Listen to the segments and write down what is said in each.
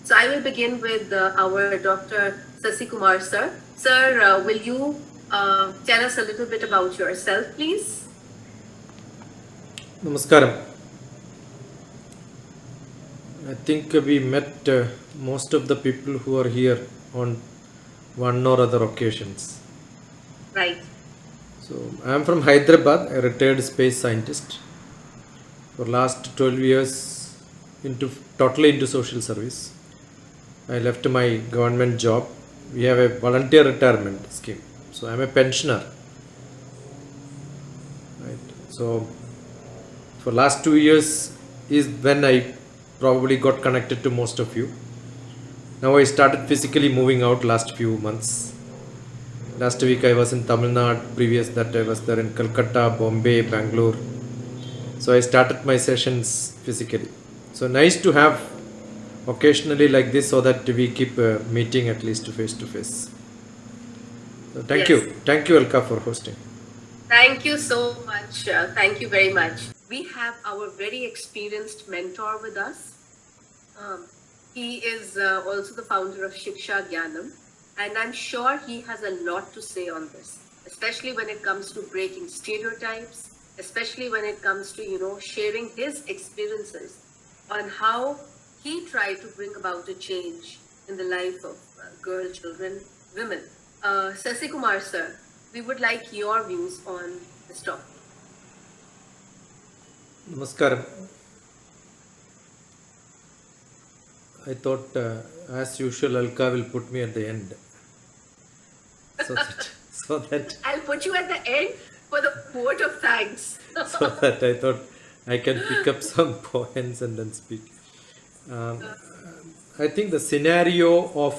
So I will begin with our Dr. Sasikumar sir. Sir, will you tell us a little bit about yourself, please? Namaskaram. I think we met most of the people who are here on one or other occasions. Right. So I am from Hyderabad, a retired space scientist. For last 12 years, totally into social service. I left my government job. We have a volunteer retirement scheme. So I am a pensioner. Right. So for last 2 years is when I probably got connected to most of you. Now I started physically moving out last few months. Last week I was in Tamil Nadu, previous that I was there in Calcutta, Bombay, Bangalore. So I started my sessions physically. So nice to have occasionally like this so that we keep meeting at least face to face. So thank Yes. you. Thank you, Alka, for hosting. Thank you so much. Thank you very much. We have our very experienced mentor with us. He is also the founder of Shiksha Gyanam, and I'm sure he has a lot to say on this, especially when it comes to breaking stereotypes, especially when it comes to, sharing his experiences on how he tried to bring about a change in the life of girl children, women. Sasikumar sir, we would like your views on this topic. Namaskaram. I thought, as usual, Alka will put me at the end. So that I'll put you at the end for the vote of thanks. so that I thought I can pick up some points and then speak. I think the scenario of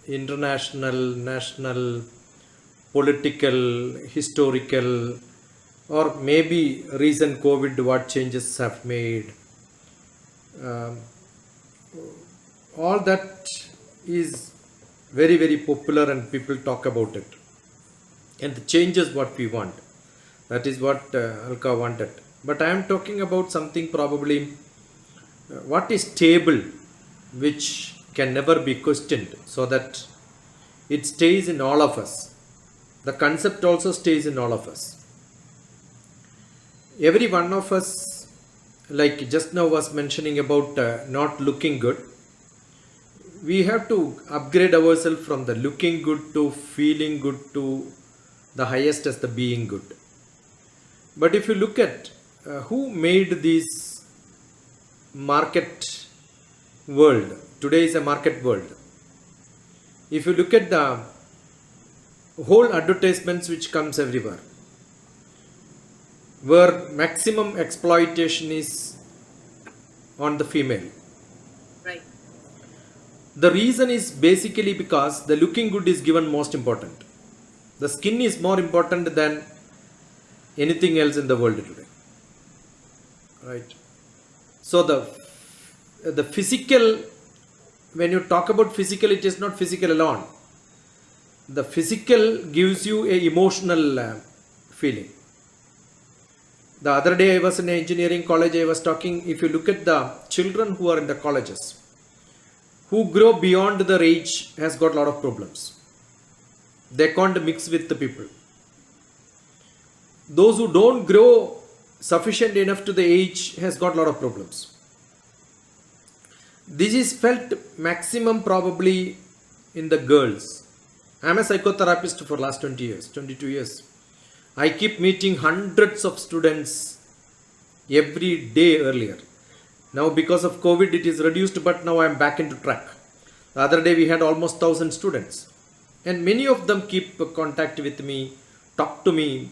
international, national, political, historical, or maybe recent COVID, what changes have made, all that is very, very popular and people talk about it. And the change is what we want. That is what Alka wanted. But I am talking about something probably what is stable, which can never be questioned, so that it stays in all of us. The concept also stays in all of us. Every one of us, like just now was mentioning about not looking good, we have to upgrade ourselves from the looking good to feeling good to the highest as the being good. But if you look at who made this market world, today is a market world. If you look at the whole advertisements which comes everywhere, where maximum exploitation is on the female. Right. The reason is basically because the looking good is given most important. The skin is more important than anything else in the world today. Right. So the physical, when you talk about physical, it is not physical alone. The physical gives you a emotional feeling. The other day I was in an engineering college, I was talking, if you look at the children who are in the colleges, who grow beyond their age has got a lot of problems. They can't mix with the people. Those who don't grow sufficient enough to the age has got a lot of problems. This is felt maximum probably in the girls. I am a psychotherapist for last 20 years, 22 years. I keep meeting hundreds of students every day earlier. Now because of COVID it is reduced, but now I am back into track. The other day we had almost 1,000 students. And many of them keep contact with me, talk to me.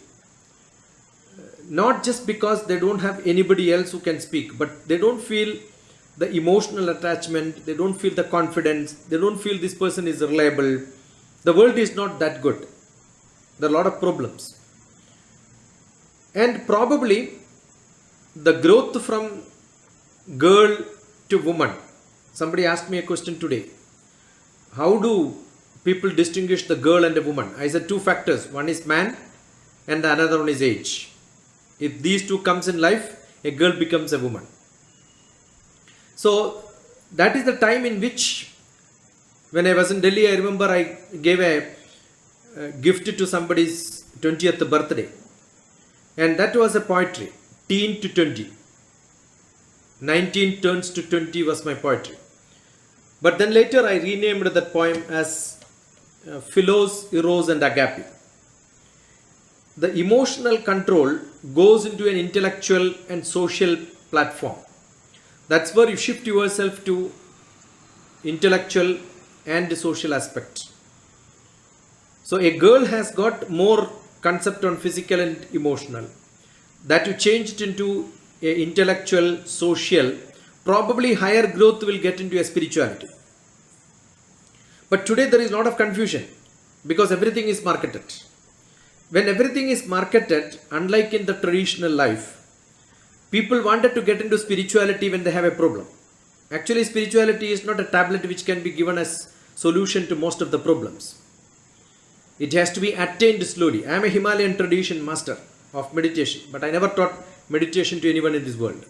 Not just because they don't have anybody else who can speak, but they don't feel the emotional attachment, they don't feel the confidence, they don't feel this person is reliable. The world is not that good. There are a lot of problems. And probably the growth from girl to woman. Somebody asked me a question today. How do people distinguish the girl and a woman? I said two factors. One is man and the another one is age. If these two comes in life, a girl becomes a woman. So That is the time in which, when I was in Delhi, I remember I gave a gift to somebody's 20th birthday. And that was a poetry, teen to 20. 19 turns to 20 was my poetry. But then later I renamed that poem as Philos, Eros and Agape. The emotional control goes into an intellectual and social platform. That's where you shift yourself to intellectual and social aspect. So a girl has got more concept on physical and emotional. That you change it into a intellectual, social, probably higher growth will get into a spirituality. But today there is a lot of confusion because everything is marketed. When everything is marketed, unlike in the traditional life, people wanted to get into spirituality when they have a problem. Actually, spirituality is not a tablet which can be given as solution to most of the problems. It has to be attained slowly. I am a Himalayan tradition master of meditation, but I never taught meditation to anyone in this world.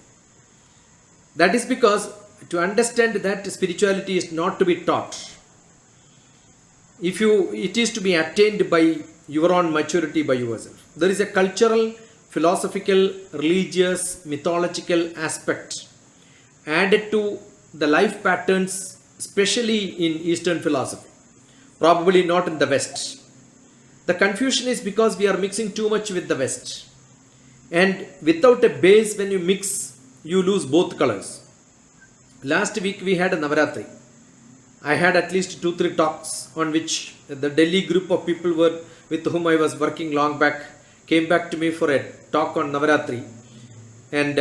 That is because to understand that spirituality is not to be taught. It is to be attained by your own maturity by yourself. There is a cultural, philosophical, religious, mythological aspect added to the life patterns, especially in Eastern philosophy, probably not in the West. The confusion is because we are mixing too much with the West. And without a base, when you mix, you lose both colors. Last week we had a Navaratri. I had at least 2-3 talks on which the Delhi group of people with whom I was working long back came back to me for a talk on Navaratri. And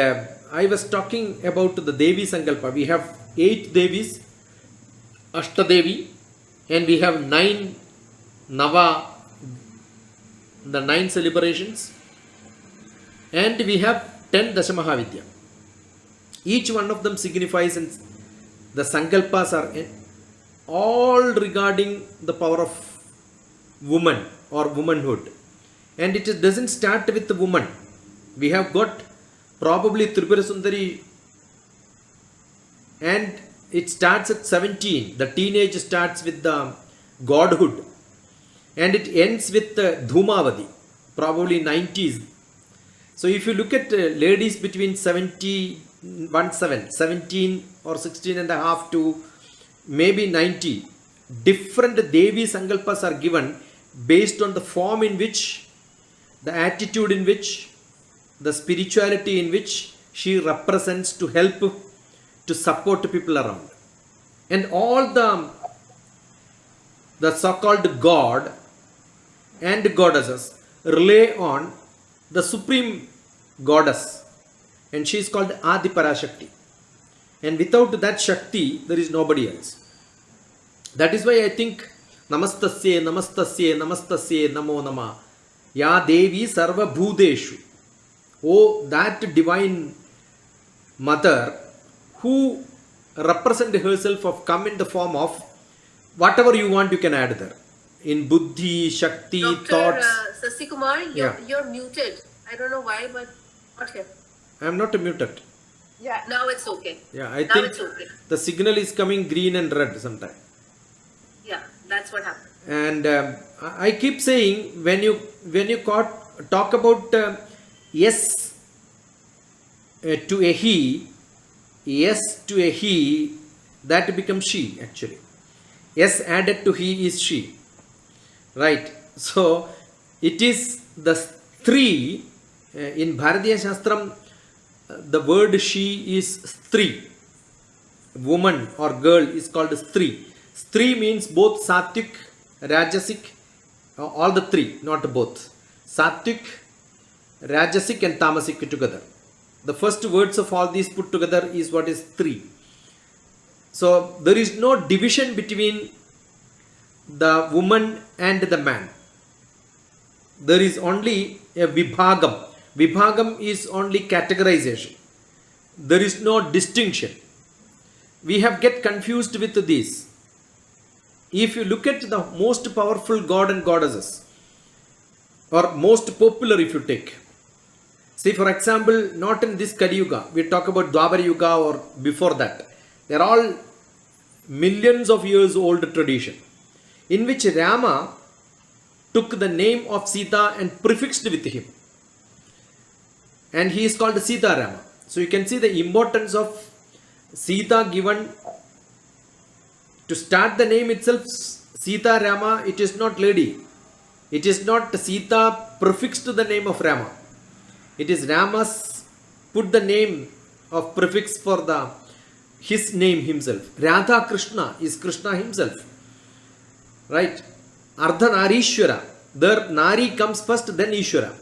I was talking about the Devi Sankalpa. We have 8 Devis, Ashtadevi, and we have 9 Nava, the 9 celebrations, and we have 10 Dashamahavidya. Each one of them signifies, and the Sankalpas are all regarding the power of woman or womanhood. And it doesn't start with the woman. We have got probably Tripura Sundari, and it starts at 17. The teenage starts with the godhood, and it ends with Dhumavadi, probably 90s. So if you look at ladies between 17 or 16 and a half to maybe 90, different Devi Sankalpas are given based on the form in which, the attitude in which, the spirituality in which she represents to help to support people around. And all the so-called God and goddesses rely on the supreme goddess, and she is called Adi Parashakti. And without that Shakti, there is nobody else. That is why I think Namastasye, Namastasye, Namastasye, Namo Nama, Ya Devi Sarva Bhudeshu. Oh, that divine mother who represent herself of come in the form of whatever you want, you can add there. In Buddhi, Shakti, Dr. thoughts. Sasikumar, you're muted. I don't know why, but not here. I am not muted. Yeah, now it's okay. Yeah, I Now think it's okay. the signal is coming green and red sometime. Yeah, that's what happened. And I keep saying, when you talk about yes to a he, yes to a he, that becomes she actually. Yes added to he is she. Right. So it is the Stri. In Bharatiya Shastram, the word she is Stri. Woman or girl is called Stri. Stri means both Sattvic, Rajasic, all the three, not both. Sattvic, Rajasic and Tamasic together. The first words of all these put together is what is Stri. So there is no division between the woman and the man. There is only a Vibhagam. Vibhagam is only categorization. There is no distinction. We have get confused with this. If you look at the most powerful god and goddesses, or most popular if you take, see for example, not in this Kali Yuga, we talk about Dwapara Yuga or before that, they are all millions of years old tradition in which Rama took the name of Sita and prefixed with him. And he is called Sita Rama. So you can see the importance of Sita given to start the name itself. Sita Rama, it is not lady. It is not Sita prefixed to the name of Rama. It is Rama's put the name of prefix for his name himself. Radha Krishna is Krishna himself. Right? Ardhanarishwara. There Nari comes first, then Ishwara.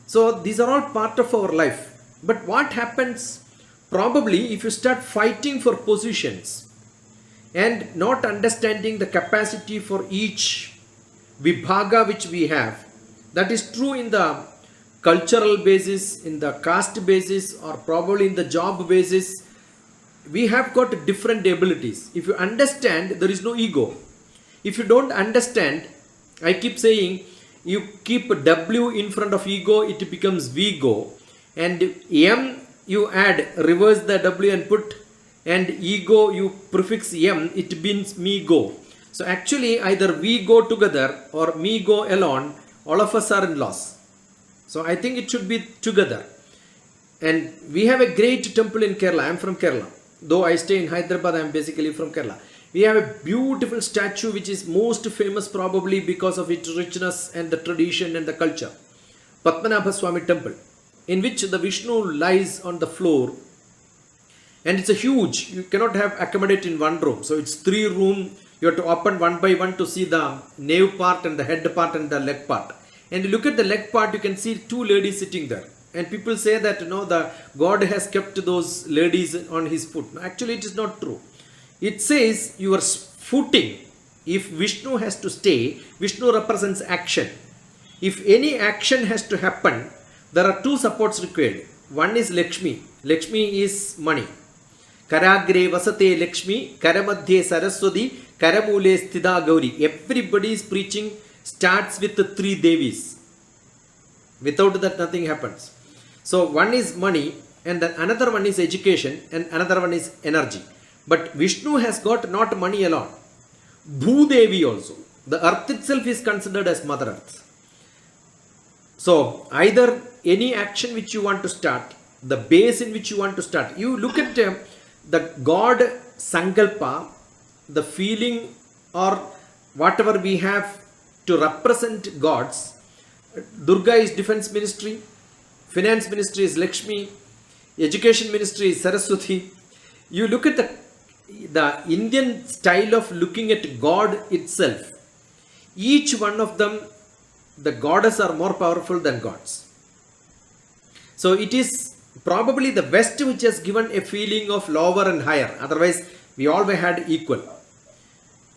So these are all part of our life. But what happens probably if you start fighting for positions and not understanding the capacity for each vibhaga which we have? That is true in the cultural basis, in the caste basis, or probably in the job basis. We have got different abilities. If you understand, there is no ego. If you don't understand, I keep saying, you keep W in front of ego, it becomes Vigo. And M, you add, reverse the W and put, and ego, you prefix M, it means me go. So actually, either we go together or me go alone, all of us are in loss. So I think it should be together. And we have a great temple in Kerala. I am from Kerala. Though I stay in Hyderabad, I am basically from Kerala. We have a beautiful statue which is most famous probably because of its richness and the tradition and the culture. Padmanabha Swami temple, in which the Vishnu lies on the floor. And it's a huge, you cannot have accommodate in one room. So it's 3 room. You have to open one by one to see the nave part and the head part and the leg part. And you look at the leg part, you can see 2 ladies sitting there. And people say that, the God has kept those ladies on his foot. No, actually, it is not true. It says your footing. If Vishnu has to stay, Vishnu represents action. If any action has to happen, there are 2 supports required. One is Lakshmi. Lakshmi is money. Karagre vasate Lakshmi, Karamadhye Saraswati, Karamule Sthida Gauri. Everybody is preaching starts with the 3 Devis. Without that, nothing happens. So one is money, and then another one is education, and another one is energy. But Vishnu has got not money alone. Bhudevi also. The earth itself is considered as Mother Earth. So either any action which you want to start, the base in which you want to start, you look at the God Sankalpa, the feeling or whatever we have to represent gods. Durga is defense ministry, finance ministry is Lakshmi, education ministry is Saraswati. You look at the Indian style of looking at God itself. Each one of them, the goddesses are more powerful than gods. So it is probably the West which has given a feeling of lower and higher. Otherwise, we always had equal.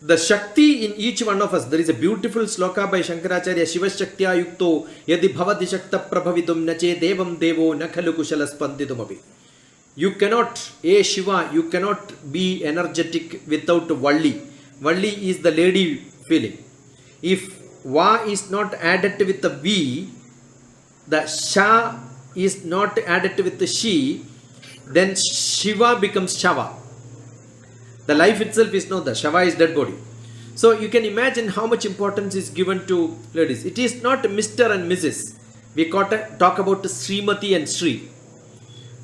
The Shakti in each one of us, there is a beautiful sloka by Shankaracharya, Shiva Shaktya Yukto, Yadi Bhavati Shakta Prabhavitum Nache Devam Devo Nakhalu Kushalas Panditumabi. You cannot, Shiva, you cannot be energetic without Valli. Valli is the lady feeling. If Va is not added with the V, the Sha is not added with the She, then Shiva becomes Shava. The life itself is not the Shava is dead body. So you can imagine how much importance is given to ladies. It is not Mr. and Mrs. We talk about Srimati and Sri.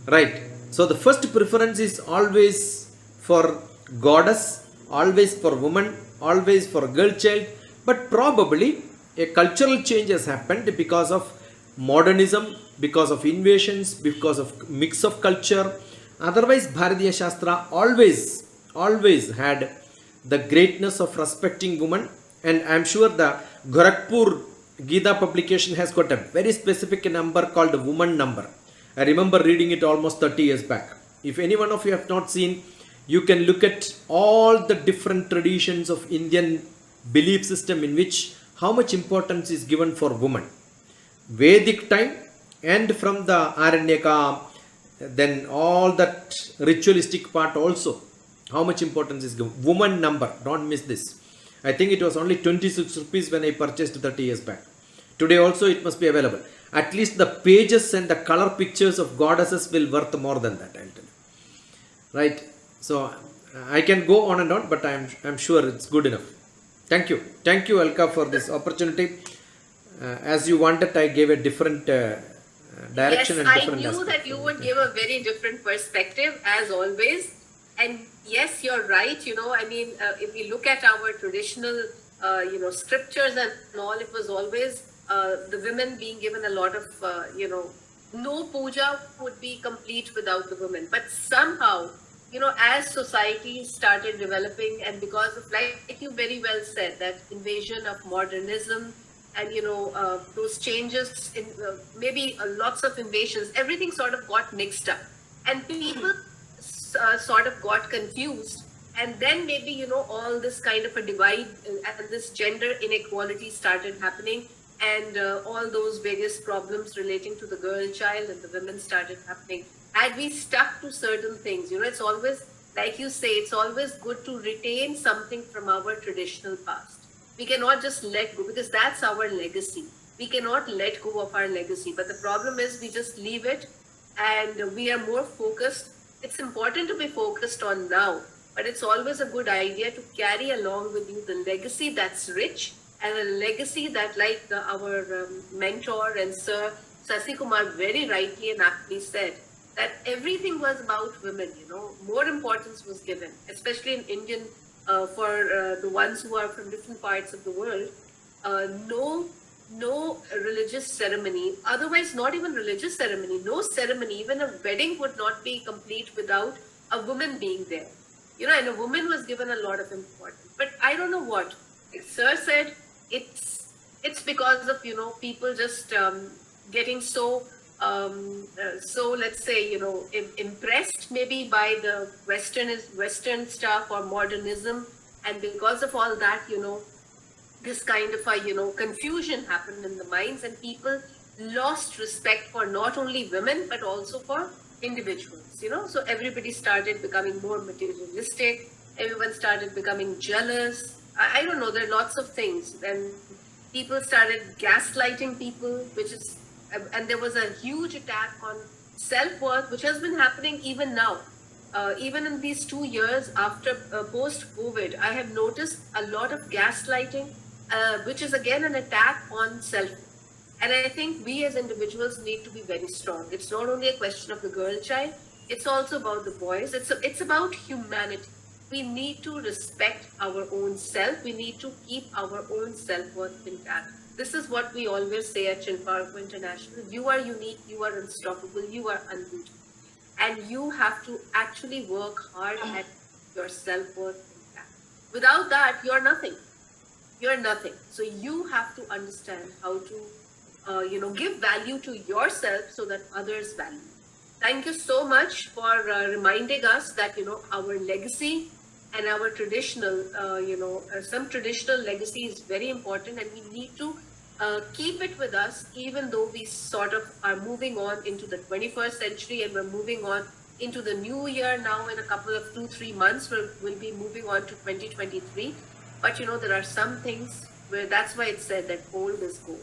Right. So the first preference is always for goddess, always for woman, always for girl child. But probably a cultural change has happened because of modernism, because of invasions, because of mix of culture. Otherwise, Bharatiya Shastra always had the greatness of respecting women. And I am sure the Gorakhpur Gita publication has got a very specific number called woman number. I remember reading it almost 30 years back. If any one of you have not seen, you can look at all the different traditions of Indian belief system in which how much importance is given for women. Vedic time and from the Aranyaka, then all that ritualistic part also, how much importance is given. Woman number, don't miss this. I think it was only 26 rupees when I purchased 30 years back. Today also it must be available. At least the pages and the color pictures of goddesses will worth more than that, I'll tell you. Right? So I can go on and on, but I'm sure it's good enough. Thank you, Alka, for this opportunity. As you wanted, I gave a different direction Yes, and I different knew aspect. that you would give a very different perspective as always. And yes, you're right. I mean, if we look at our traditional, scriptures and all, it was always the women being given a lot of, no puja would be complete without the women. But somehow, as society started developing, and because of, like you very well said, that invasion of modernism, and those changes in maybe lots of invasions, everything sort of got mixed up, and people sort of got confused, and then maybe all this kind of a divide and this gender inequality started happening, and all those various problems relating to the girl child and the women started happening. Had we stuck to certain things, it's always, like you say, it's always good to retain something from our traditional past. We cannot just let go, because that's our legacy. We cannot let go of our legacy. But the problem is we just leave it, and we are more focused. It's important to be focused on now, but it's always a good idea to carry along with you the legacy that's rich, and a legacy that, like our mentor and Sir Sasi Kumar very rightly and aptly said, that everything was about women. More importance was given, especially in Indian, for the ones who are from different parts of the world. No religious ceremony, otherwise not even religious ceremony, no ceremony, even a wedding would not be complete without a woman being there. And a woman was given a lot of importance. But I don't know what, like Sir said, it's because of people just getting so let's say impressed maybe by the Western stuff or modernism, and because of all that this kind of a confusion happened in the minds, and people lost respect for not only women but also for individuals. So everybody started becoming more materialistic, everyone started becoming jealous. I don't know, there are lots of things, and people started gaslighting people, and there was a huge attack on self-worth, which has been happening even now. Even in these 2 years after post-COVID, I have noticed a lot of gaslighting, which is again an attack on self. And I think we as individuals need to be very strong. It's not only a question of the girl child, it's also about the boys. It's about humanity. We need to respect our own self. We need to keep our own self-worth intact. This is what we always say at Chelparco International. You are unique, you are unstoppable, you are unbeatable. And you have to actually work hard at your self-worth intact. Without that, you're nothing. You're nothing. So you have to understand how to give value to yourself so that others value. Thank you so much for reminding us that, our legacy and our traditional, some traditional legacy is very important, and we need to keep it with us, even though we sort of are moving on into the 21st century, and we're moving on into the new year now. In a couple of 2-3 months, we'll be moving on to 2023. But, there are some things where that's why it's said that old is gold.